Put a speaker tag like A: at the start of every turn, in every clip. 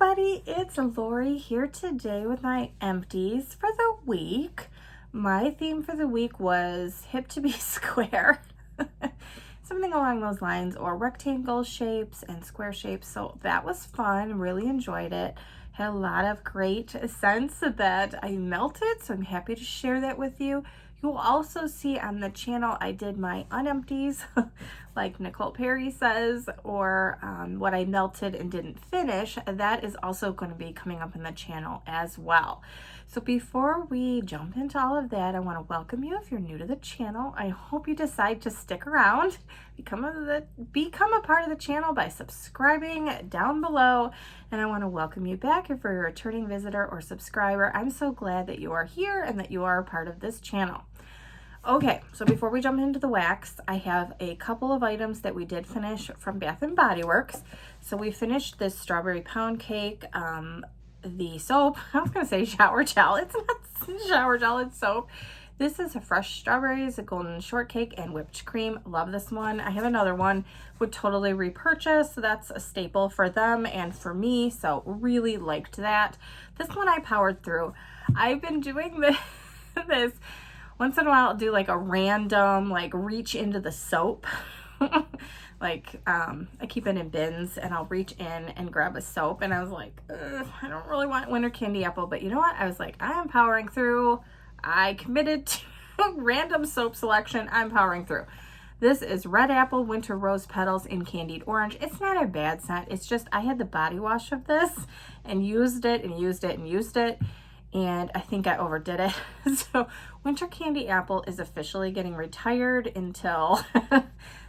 A: everybody, it's Lori here today with my empties for the week. My theme for the week was hip to be square, something along those lines, or rectangle shapes and square shapes. So that was fun, really enjoyed it. Had a lot of great scents that I melted, so I'm happy to share that with you. You'll also see on the channel I did my unempties, like Nicole Perry says, or what I melted and didn't finish. That is also going to be coming up in the channel as well. So before we jump into all of that, I want to welcome you if you're new to the channel. I hope you decide to stick around, become a part of the channel by subscribing down below. And I want to welcome you back if you're a returning visitor or subscriber. I'm so glad that you are here and that you are a part of this channel. Okay, so before we jump into the wax, I have a couple of items that we did finish from Bath & Body Works. So we finished this strawberry pound cake, the soap. I was going to say shower gel. It's not shower gel, it's soap. This is a fresh strawberries, a golden shortcake, and whipped cream. Love this one. I have another one, would totally repurchase. So that's a staple for them and for me. So really liked that. This one I powered through. I've been doing this once in a while. I'll do like a random, like reach into the soap. Like I keep it in bins and I'll reach in and grab a soap. And I was like, I don't really want winter candy apple, but you know what? I was like, I am powering through. I committed to random soap selection. I'm powering through. This is Red Apple Winter Rose Petals in Candied Orange. It's not a bad scent. It's just I had the body wash of this and used it and used it and used it. And I think I overdid it. So Winter Candy Apple is officially getting retired until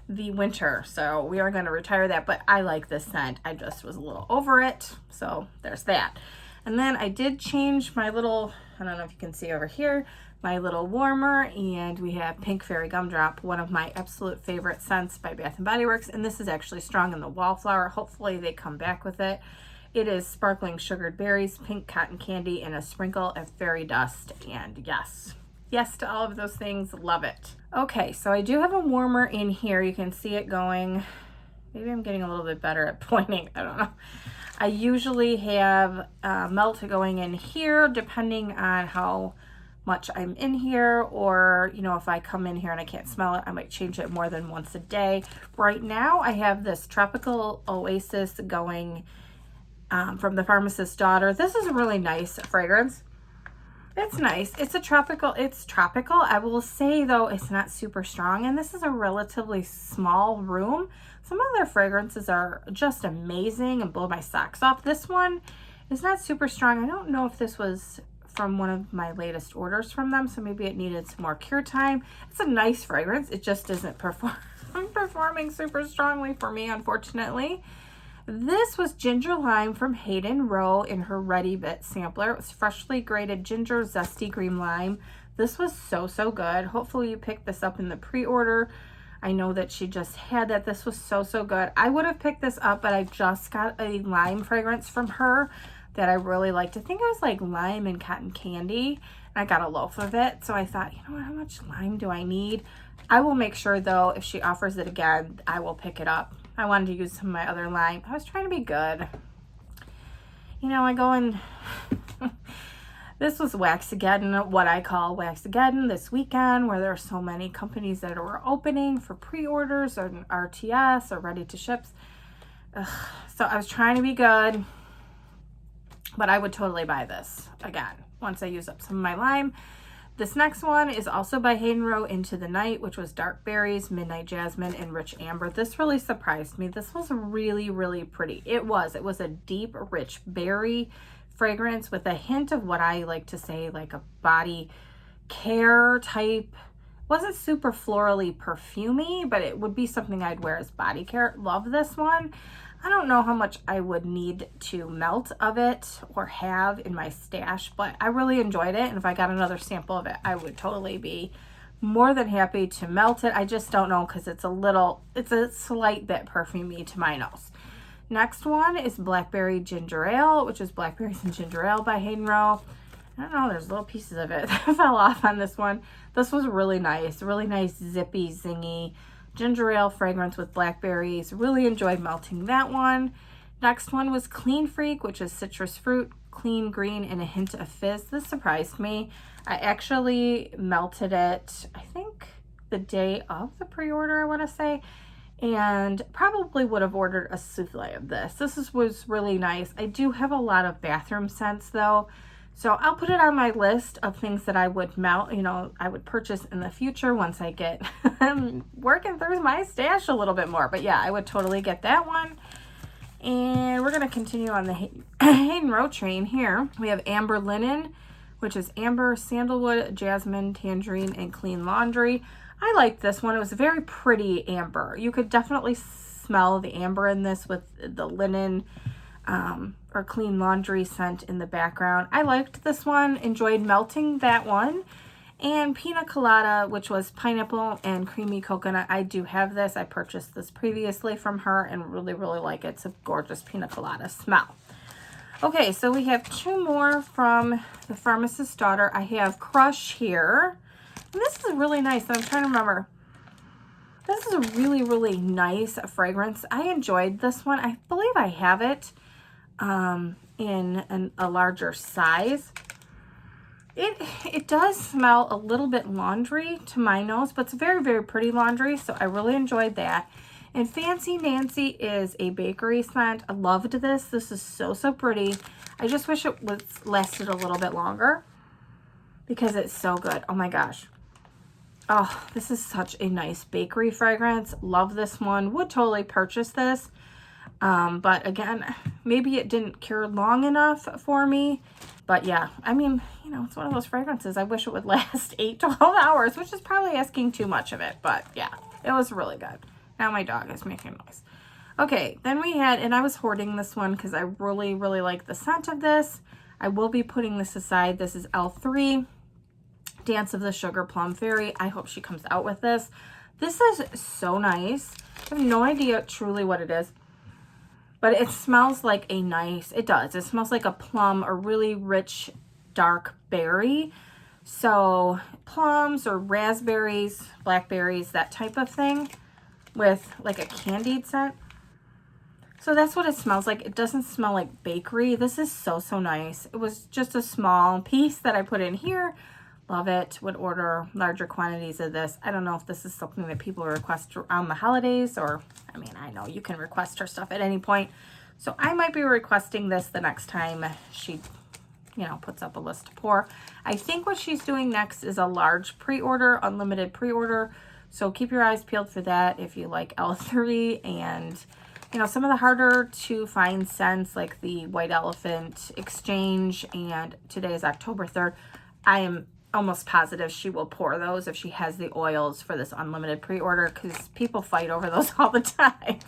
A: the winter. So we are going to retire that. But I like this scent. I just was a little over it. So there's that. And then I did change my little, I don't know if you can see over here, my little warmer, and we have Pink Fairy Gumdrop, one of my absolute favorite scents by Bath & Body Works. And this is actually strong in the wallflower. Hopefully they come back with it. It is sparkling sugared berries, pink cotton candy, and a sprinkle of fairy dust. And yes to all of those things. Love it. Okay, so I do have a warmer in here. You can see it going. Maybe I'm getting a little bit better at pointing. I don't know. I usually have melt going in here depending on how much I'm in here, or you know, if I come in here and I can't smell it, I might change it more than once a day. Right now I have this Tropical Oasis going from the Pharmacist's Daughter. This is a really nice fragrance. It's nice. It's tropical. I will say though, it's not super strong, and this is a relatively small room. Some other fragrances are just amazing and blow my socks off. This one is not super strong. I don't know if this was from one of my latest orders from them, so maybe it needed some more cure time. It's a nice fragrance. It just isn't performing super strongly for me, unfortunately. This was Ginger Lime from Hayden Rowe in her Ready Bit sampler. It was freshly grated ginger, zesty green lime. This was so good. Hopefully you picked this up in the pre-order. I know that she just had that. This was so good. I would have picked this up, but I just got a lime fragrance from her that I really liked. I think it was like lime and cotton candy. And I got a loaf of it. So I thought, you know what, how much lime do I need? I will make sure though, if she offers it again, I will pick it up. I wanted to use some of my other lime. I was trying to be good. You know, I go in. This was Waxageddon, what I call Waxageddon this weekend, where there are so many companies that are opening for pre-orders or RTS or ready to ships. So I was trying to be good, but I would totally buy this again once I use up some of my lime. This next one is also by Hayden Rowe, Into the Night, which was Dark Berries, Midnight Jasmine, and Rich Amber. This really surprised me. This was really pretty. It was a deep, rich berry fragrance with a hint of what I like to say, like a body care type. Wasn't super florally perfumey, but it would be something I'd wear as body care. Love this one. I don't know how much I would need to melt of it or have in my stash, but I really enjoyed it. And if I got another sample of it, I would totally be more than happy to melt it. I just don't know because it's a slight bit perfumey to my nose. Next one is Blackberry Ginger Ale, which is Blackberries and Ginger Ale by Hayden Rowe. I don't know, there's little pieces of it that fell off on this one. This was really nice zippy, zingy ginger ale fragrance with blackberries. Really enjoyed melting that one. Next one was Clean Freak, which is citrus fruit, clean green, and a hint of fizz. This surprised me. I actually melted it, I think the day of the pre-order, I want to say, and probably would have ordered a souffle of this. Was really nice. I do have a lot of bathroom scents though, so I'll put it on my list of things that I would melt, I would purchase in the future once I get working through my stash a little bit more. But yeah, I would totally get that one. And we're going to continue on the Hayden Row train here. We have Amber Linen, which is amber, sandalwood, jasmine, tangerine, and clean laundry. I like this one. It was very pretty amber. You could definitely smell the amber in this with the linen or clean laundry scent in the background. I liked this one, enjoyed melting that one. And Pina Colada, which was pineapple and creamy coconut. I do have this. I purchased this previously from her and really, really like it. It's a gorgeous Pina Colada smell. Okay, so we have two more from the Pharmacist's Daughter. I have Crush here. And this is really nice. I'm trying to remember. This is a really, really nice fragrance. I enjoyed this one. I believe I have it in a larger size. It does smell a little bit laundry to my nose, but it's very, very pretty laundry, so I really enjoyed that. And Fancy Nancy is a bakery scent. I loved this. This is so, so pretty. I just wish it was lasted a little bit longer because it's so good. Oh my gosh. Oh, this is such a nice bakery fragrance. Love this one. Would totally purchase this. But again, maybe it didn't cure long enough for me. But yeah, I mean, it's one of those fragrances. I wish it would last 8 to 12 hours, which is probably asking too much of it. But yeah, it was really good. Now my dog is making noise. Okay, then we had, and I was hoarding this one because I really, really like the scent of this. I will be putting this aside. This is L3, Dance of the Sugar Plum Fairy. I hope she comes out with this. This is so nice. I have no idea truly what it is. But it smells like a nice, it does. It smells like a plum, a really rich, dark berry. So plums or raspberries, blackberries, that type of thing with like a candied scent. So that's what it smells like. It doesn't smell like bakery. This is so, so nice. It was just a small piece that I put in here. Love it. Would order larger quantities of this. I don't know if this is something that people request around the holidays or, I mean, I know you can request her stuff at any point. So I might be requesting this the next time she, puts up a list to pour. I think what she's doing next is a large pre-order, unlimited pre-order. So keep your eyes peeled for that if you like L3 and, some of the harder to find scents like the White Elephant Exchange, and today is October 3rd. I am almost positive she will pour those if she has the oils for this unlimited pre-order because people fight over those all the time.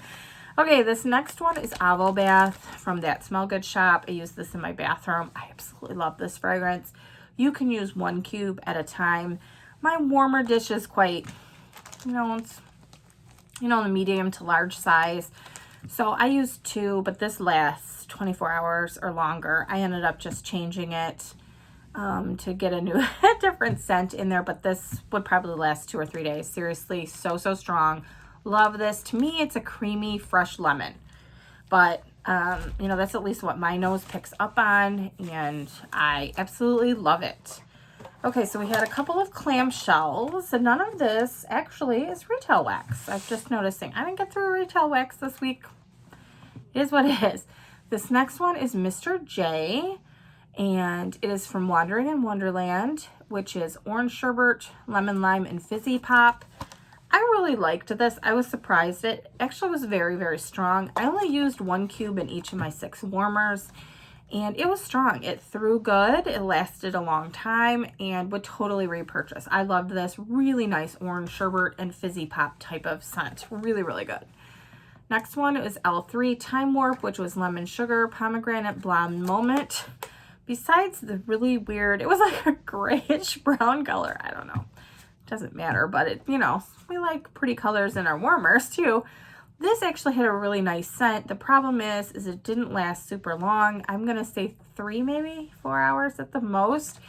A: Okay, this next one is Avo Bath from That Smell Good shop. I use this in my bathroom. I absolutely love this fragrance. You can use 1 cube at a time. My warmer dish is quite, it's, the medium to large size. So I use 2, but this lasts 24 hours or longer. I ended up just changing it to get a different scent in there, but this would probably last 2 or 3 days. Seriously, so, so strong. Love this. To me, it's a creamy, fresh lemon, but, that's at least what my nose picks up on, and I absolutely love it. Okay, so we had a couple of clamshells, and none of this actually is retail wax. I'm just noticing. I didn't get through retail wax this week. It is what it is. This next one is Mr. J, and it is from Wandering in Wonderland, which is orange sherbet, lemon lime, and fizzy pop. I really liked this. I was surprised. It actually was very, very strong. I only used 1 cube in each of my 6 warmers, and it was strong. It threw good. It lasted a long time and would totally repurchase. I loved this. Really nice orange sherbet and fizzy pop type of scent. Really, really good. Next one is L3 Time Warp, which was lemon sugar, pomegranate blonde moment. Besides the really weird, it was like a grayish brown color. I don't know. Doesn't matter, but it, we like pretty colors in our warmers too. This actually had a really nice scent. The problem is it didn't last super long. I'm going to say 3, maybe 4 hours at the most.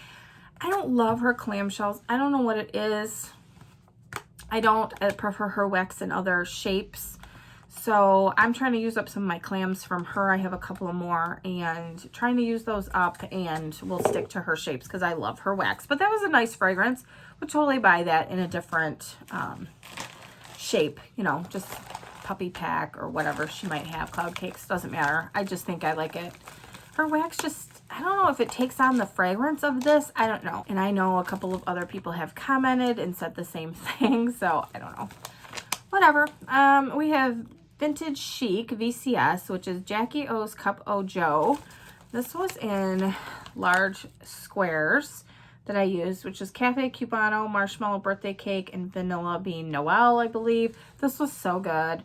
A: I don't love her clamshells. I don't know what it is. I prefer her wax in other shapes. So I'm trying to use up some of my clams from her. I have a couple of more and trying to use those up, and we'll stick to her shapes because I love her wax. But that was a nice fragrance. Would totally buy that in a different shape, you know, just puppy pack or whatever she might have. Cloud cakes, doesn't matter. I just think I like it. Her wax just, I don't know if it takes on the fragrance of this. I don't know. And I know a couple of other people have commented and said the same thing. So I don't know. Whatever. We have Vintage Chic VCS, which is Jackie O's Cup O Joe. This was in large squares that I used, which is Cafe Cubano, Marshmallow Birthday Cake, and Vanilla Bean Noel, I believe. This was so good.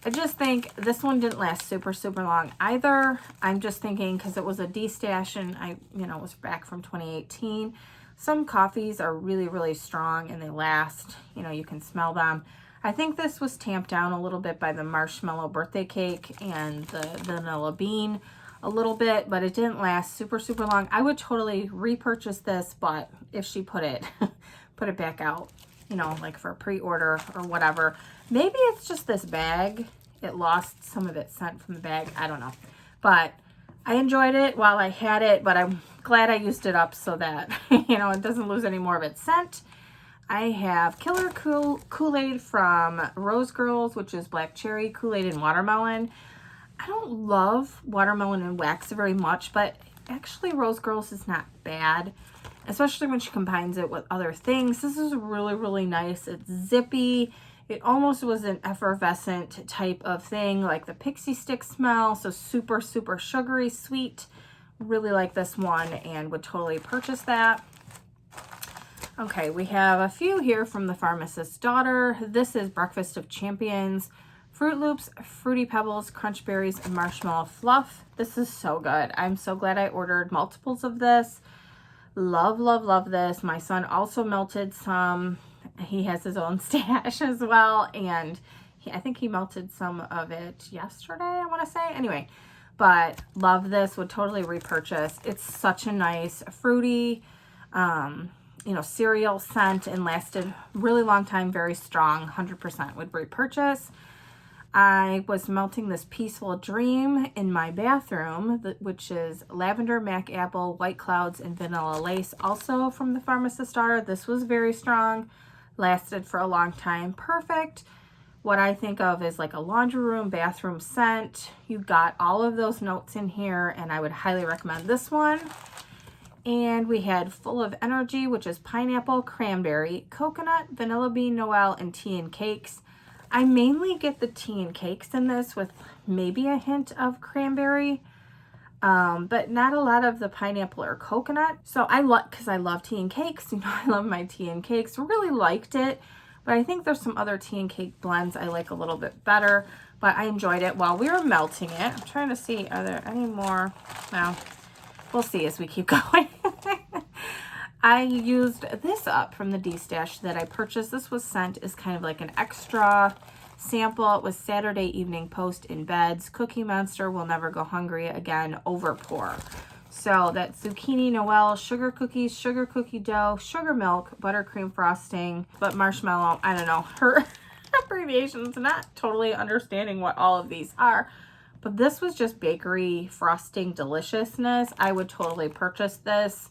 A: I just think this one didn't last super long either. I'm just thinking because it was a D-stash and I, you know, was back from 2018. Some coffees are really strong and they last, you know, you can smell them. I think this was tamped down a little bit by the Marshmallow Birthday Cake and the Vanilla Bean a little bit, but it didn't last super long. I would totally repurchase this, but if she put it back out, you know, like for a pre-order or whatever. Maybe it's just this bag. It lost some of its scent from the bag. I don't know. But I enjoyed it while I had it, but I'm glad I used it up so that, you know, it doesn't lose any more of its scent. I have Killer Kool-Aid from Rose Girls, which is black cherry, Kool-Aid, and watermelon. I don't love watermelon and wax very much, but actually Rose Girls is not bad, especially when she combines it with other things. This is really nice. It's zippy. It almost was an effervescent type of thing, like the pixie stick smell. So super sugary sweet. Really like this one and would totally purchase that. Okay, we have a few here from the Pharmacist's Daughter. This is Breakfast of Champions, Fruit Loops, Fruity Pebbles, Crunch Berries, and Marshmallow Fluff. This is so good. I'm so glad I ordered multiples of this. Love this. My son also melted some. He has his own stash as well, and I think he melted some of it yesterday, I want to say. Anyway, but love this. Would totally repurchase. It's such a nice fruity, you know, cereal scent and lasted really long time. Very strong. 100% would repurchase. I was melting this Peaceful Dream in my bathroom, which is lavender, mac apple, white clouds, and vanilla lace, also from the Pharmacist's Daughter. This was very strong, lasted for a long time. Perfect. What I think of is like a laundry room, bathroom scent. You got all of those notes in here, and I would highly recommend this one. And we had Full of Energy, which is pineapple, cranberry, coconut, vanilla bean Noel, and tea and cakes. I mainly get the tea and cakes in this with maybe a hint of cranberry, but not a lot of the pineapple or coconut. So because I love tea and cakes, you know, I love my tea and cakes. Really liked it, but I think there's some other tea and cake blends I like a little bit better, but I enjoyed it while we were melting it. I'm trying to see, are there any more? Well, we'll see as we keep going. I used this up from the D-Stash that I purchased. This was sent as kind of like an extra sample. It was Saturday Evening Post in Beds. Cookie Monster Will Never Go Hungry Again Overpour. So that's zucchini Noel, sugar cookies, sugar cookie dough, sugar milk, buttercream frosting, but marshmallow. I don't know. Her abbreviations, not totally understanding what all of these are. But this was just bakery frosting deliciousness. I would totally purchase this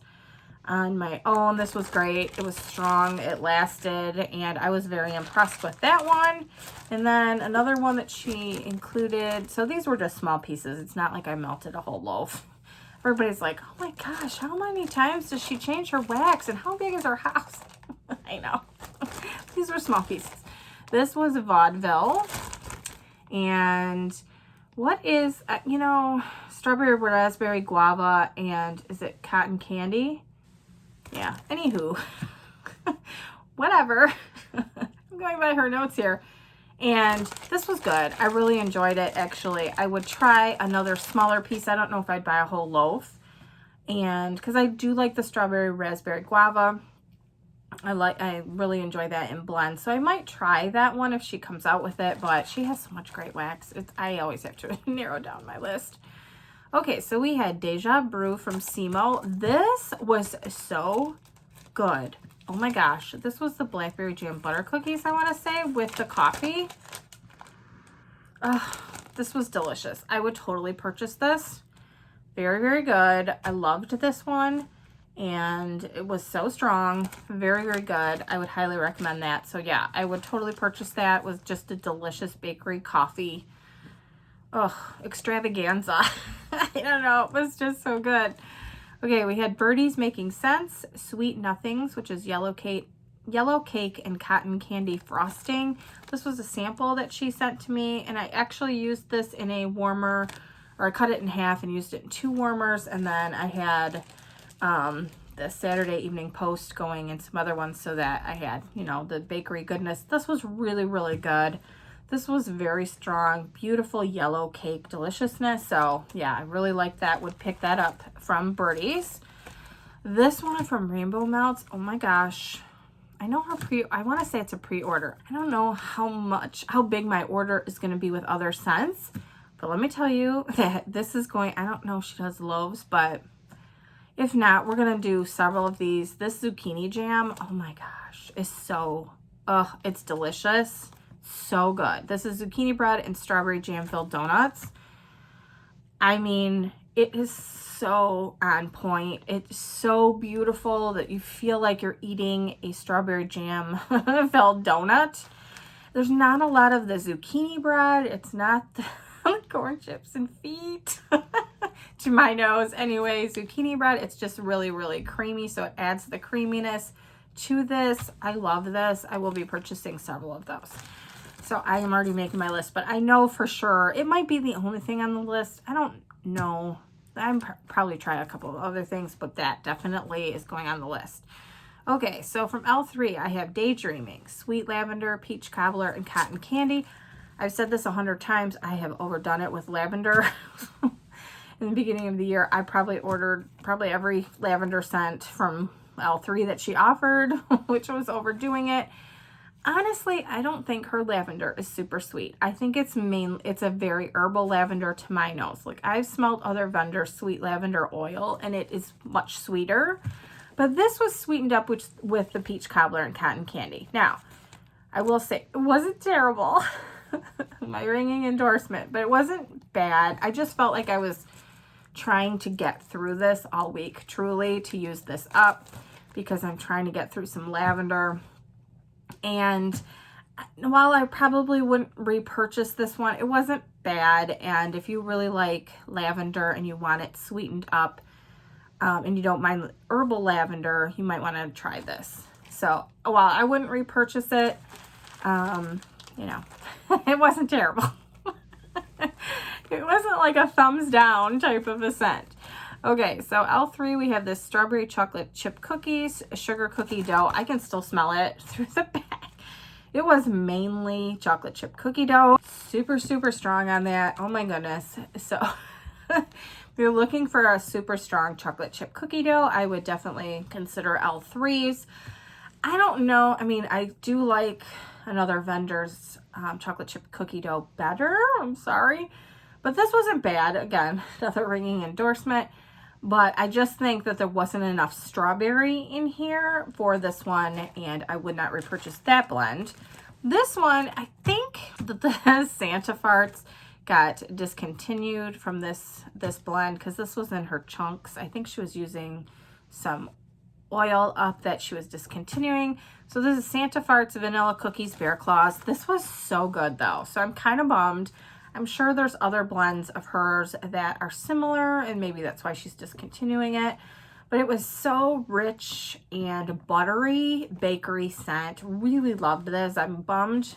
A: on my own. This was great. It was strong. It lasted, and I was very impressed with that one. And then another one that she included. So these were just small pieces. It's not like I melted a whole loaf. Everybody's like, oh my gosh, how many times does she change her wax? And how big is her house? I know. These were small pieces. This was vaudeville. And what is, you know, strawberry, raspberry, guava, and is it cotton candy? Yeah, anywho, whatever. I'm going by her notes here. And this was good. I really enjoyed it, actually. I would try another smaller piece. I don't know if I'd buy a whole loaf. And because I do like the strawberry, raspberry, guava. I really enjoy that in blend. So I might try that one if she comes out with it. But she has so much great wax. I always have to narrow down my list. Okay, so we had Deja Brew from Simo. This was so good. Oh my gosh. This was the blackberry jam butter cookies, I want to say, with the coffee. This was delicious. I would totally purchase this. Very, very good. I loved this one, and it was so strong. Very, very good. I would highly recommend that. So yeah, I would totally purchase that. It was just a delicious bakery coffee. Oh, extravaganza. I don't know. It was just so good. Okay, we had Birdie's Making Sense, Sweet Nothings, which is yellow cake and cotton candy frosting. This was a sample that she sent to me, and I actually used this in a warmer, or I cut it in half and used it in 2 warmers, and then I had the Saturday Evening Post going and some other ones so that I had, you know, the bakery goodness. This was really, really good. This was very strong, beautiful yellow cake deliciousness. So yeah, I really like that. Would pick that up from Birdie's. This one from Rainbow Melts. Oh my gosh. I know I want to say it's a pre-order. I don't know how big my order is going to be with other scents, but let me tell you that this is going, I don't know if she does loaves, but if not, we're going to do several of these. This zucchini jam, oh my gosh, is so, it's delicious. So good. This is zucchini bread and strawberry jam filled donuts. I mean, it is so on point. It's so beautiful that you feel like you're eating a strawberry jam filled donut. There's not a lot of the zucchini bread. It's not the corn chips and feet to my nose. Anyway, zucchini bread, it's just really, really creamy. So it adds the creaminess to this. I love this. I will be purchasing several of those. So I am already making my list, but I know for sure it might be the only thing on the list. I don't know. I'm probably try a couple of other things, but that definitely is going on the list. Okay, so from L3, I have Daydreaming, Sweet Lavender, Peach Cobbler, and Cotton Candy. I've said this 100 times. I have overdone it with lavender. In the beginning of the year, I probably ordered every lavender scent from L3 that she offered, which was overdoing it. Honestly, I don't think her lavender is super sweet. I think it's a very herbal lavender to my nose. Like, I've smelled other vendors' sweet lavender oil, and it is much sweeter. But this was sweetened up with the peach cobbler and cotton candy. Now, I will say, it wasn't terrible. My ringing endorsement, but it wasn't bad. I just felt like I was trying to get through this all week, truly, to use this up, because I'm trying to get through some lavender. And while I probably wouldn't repurchase this one, it wasn't bad. And if you really like lavender and you want it sweetened up, and you don't mind herbal lavender, you might want to try this. So while I wouldn't repurchase it, you know, it wasn't terrible. It wasn't like a thumbs down type of a scent. Okay, so L3, we have this strawberry chocolate chip cookies, sugar cookie dough. I can still smell it through the bag. It was mainly chocolate chip cookie dough. Super, super strong on that. Oh my goodness. So if you're looking for a super strong chocolate chip cookie dough, I would definitely consider L3's. I don't know. I mean, I do like another vendor's chocolate chip cookie dough better. I'm sorry. But this wasn't bad. Again, another ringing endorsement. But I just think that there wasn't enough strawberry in here for this one, and I would not repurchase that blend. This one, I think that the Santa Farts got discontinued from this blend because this was in her chunks. I think she was using some oil up that she was discontinuing. So this is Santa Farts Vanilla Cookies Bear Claws. This was so good though, so I'm kind of bummed. I'm sure there's other blends of hers that are similar, and maybe that's why she's discontinuing it. But it was so rich and buttery bakery scent. Really loved this. I'm bummed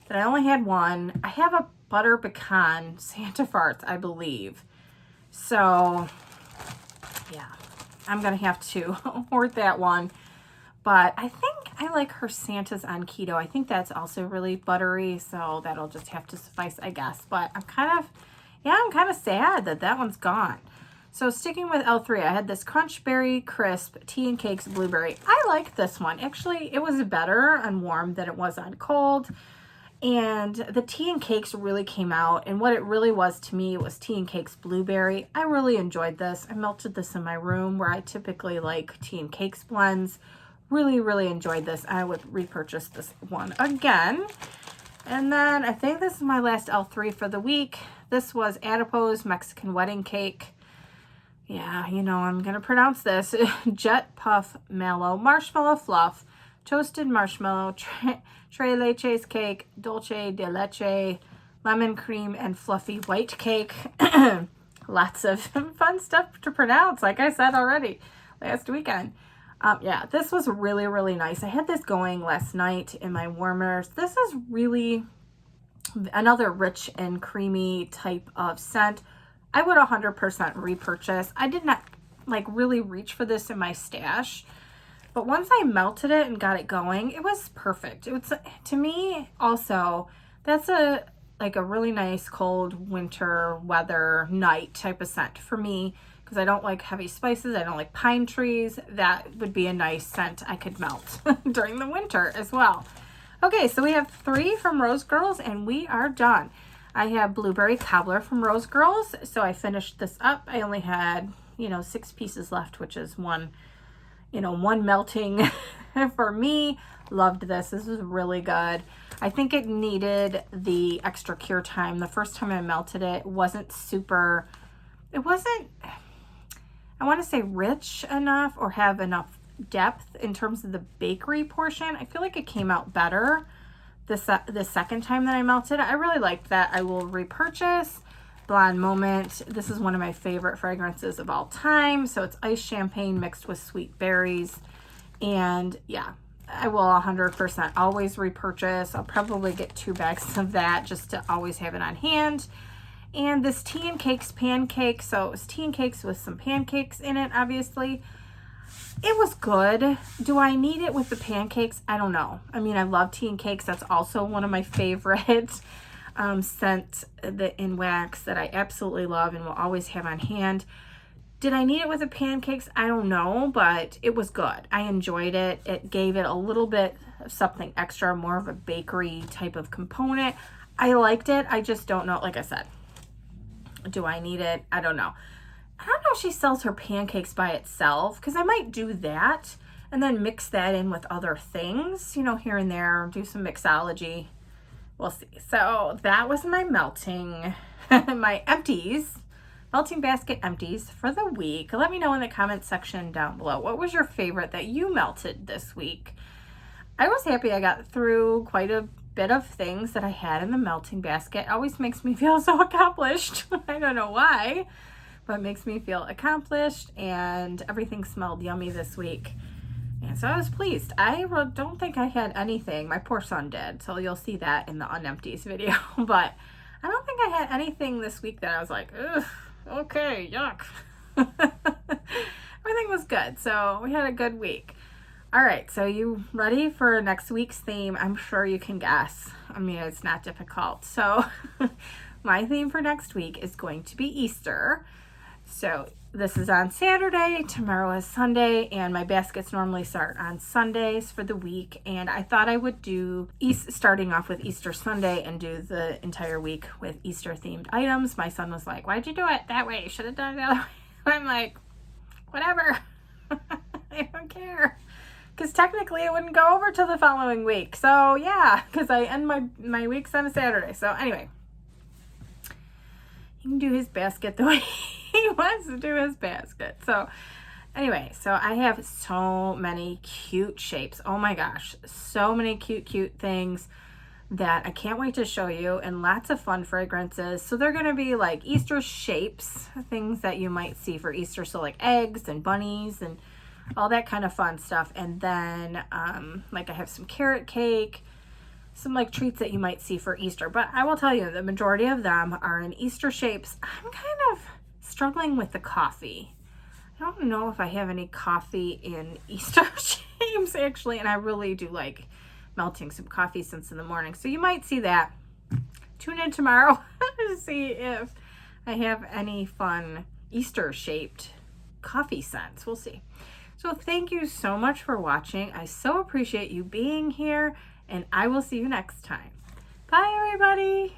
A: that I only had one. I have a butter pecan Santa Farts, I believe. So, yeah, I'm going to have to hoard that one. But I think I like her Santa's on keto. I think that's also really buttery, so that'll just have to suffice, I guess. But I'm kind of sad that that one's gone. So sticking with L3, I had this Crunch Berry Crisp Tea and Cakes Blueberry. I like this one. Actually, it was better on warm than it was on cold. And the tea and cakes really came out. And what it really was to me was tea and cakes blueberry. I really enjoyed this. I melted this in my room where I typically like tea and cakes blends. Really, really enjoyed this. I would repurchase this one again. And then I think this is my last L3 for the week. This was Adipose Mexican Wedding Cake. Yeah, you know, I'm going to pronounce this. Jet Puff Mallow Marshmallow Fluff, Toasted Marshmallow, Tres Leches Cake, Dulce de Leche, Lemon Cream, and Fluffy White Cake. Lots of fun stuff to pronounce, like I said already last weekend. Yeah, this was really, really nice. I had this going last night in my warmers. This is really another rich and creamy type of scent. I would 100% repurchase. I did not like really reach for this in my stash, but once I melted it and got it going, it was perfect. It was, to me also, that's a really nice cold winter weather night type of scent for me, because I don't like heavy spices. I don't like pine trees. That would be a nice scent I could melt during the winter as well. Okay, so we have 3 from Rose Girls and we are done. I have Blueberry Cobbler from Rose Girls, so I finished this up. I only had, 6 pieces left, which is one melting for me. Loved this. This is really good. I think it needed the extra cure time. The first time I melted it, wasn't I want to say rich enough or have enough depth in terms of the bakery portion. I feel like it came out better the second time that I melted it. I really liked that. I will repurchase. Blonde Moment. This is one of my favorite fragrances of all time. So it's iced champagne mixed with sweet berries. And yeah, I will 100% always repurchase. I'll probably get 2 bags of that just to always have it on hand. And this Tea and Cakes pancake. So it was tea and cakes with some pancakes in it, obviously. It was good. Do I need it with the pancakes? I don't know. I mean, I love tea and cakes. That's also one of my favorite scents in wax that I absolutely love and will always have on hand. Did I need it with the pancakes? I don't know, but it was good. I enjoyed it. It gave it a little bit of something extra, more of a bakery type of component. I liked it. I just don't know. Like I said, do I need it? I don't know. I don't know if she sells her pancakes by itself, because I might do that and then mix that in with other things, here and there, do some mixology. We'll see. So that was my melting, my empties, melting basket empties for the week. Let me know in the comments section down below. What was your favorite that you melted this week? I was happy I got through quite a bit of things that I had in the melting basket. It always makes me feel so accomplished. I don't know why, but it makes me feel accomplished, and everything smelled yummy this week. And so I was pleased. I don't think I had anything. My poor son did, so you'll see that in the unempties video. But I don't think I had anything this week that I was like, ugh, okay, yuck. Everything was good, so we had a good week. All right, so you ready for next week's theme? I'm sure you can guess. I mean, it's not difficult. So my theme for next week is going to be Easter. So this is on Saturday, tomorrow is Sunday, and my baskets normally start on Sundays for the week. And I thought I would do starting off with Easter Sunday and do the entire week with Easter themed items. My son was like, "Why'd you do it that way? You should have done it the other way." I'm like, whatever. I don't care. Because technically it wouldn't go over till the following week. So yeah, because I end my weeks on a Saturday. So anyway, he can do his basket the way he wants to do his basket. So anyway, so I have so many cute shapes. Oh my gosh, so many cute things that I can't wait to show you, and lots of fun fragrances. So they're going to be like Easter shapes, things that you might see for Easter. So like eggs and bunnies and all that kind of fun stuff. And then like I have some carrot cake, some like treats that you might see for Easter. But I will tell you, the majority of them are in Easter shapes. I'm kind of struggling with the coffee. I don't know if I have any coffee in Easter shapes actually, and I really do like melting some coffee scents in the morning. So you might see that. Tune in tomorrow to see if I have any fun Easter shaped coffee scents. We'll see. So thank you so much for watching. I so appreciate you being here, and I will see you next time. Bye, everybody.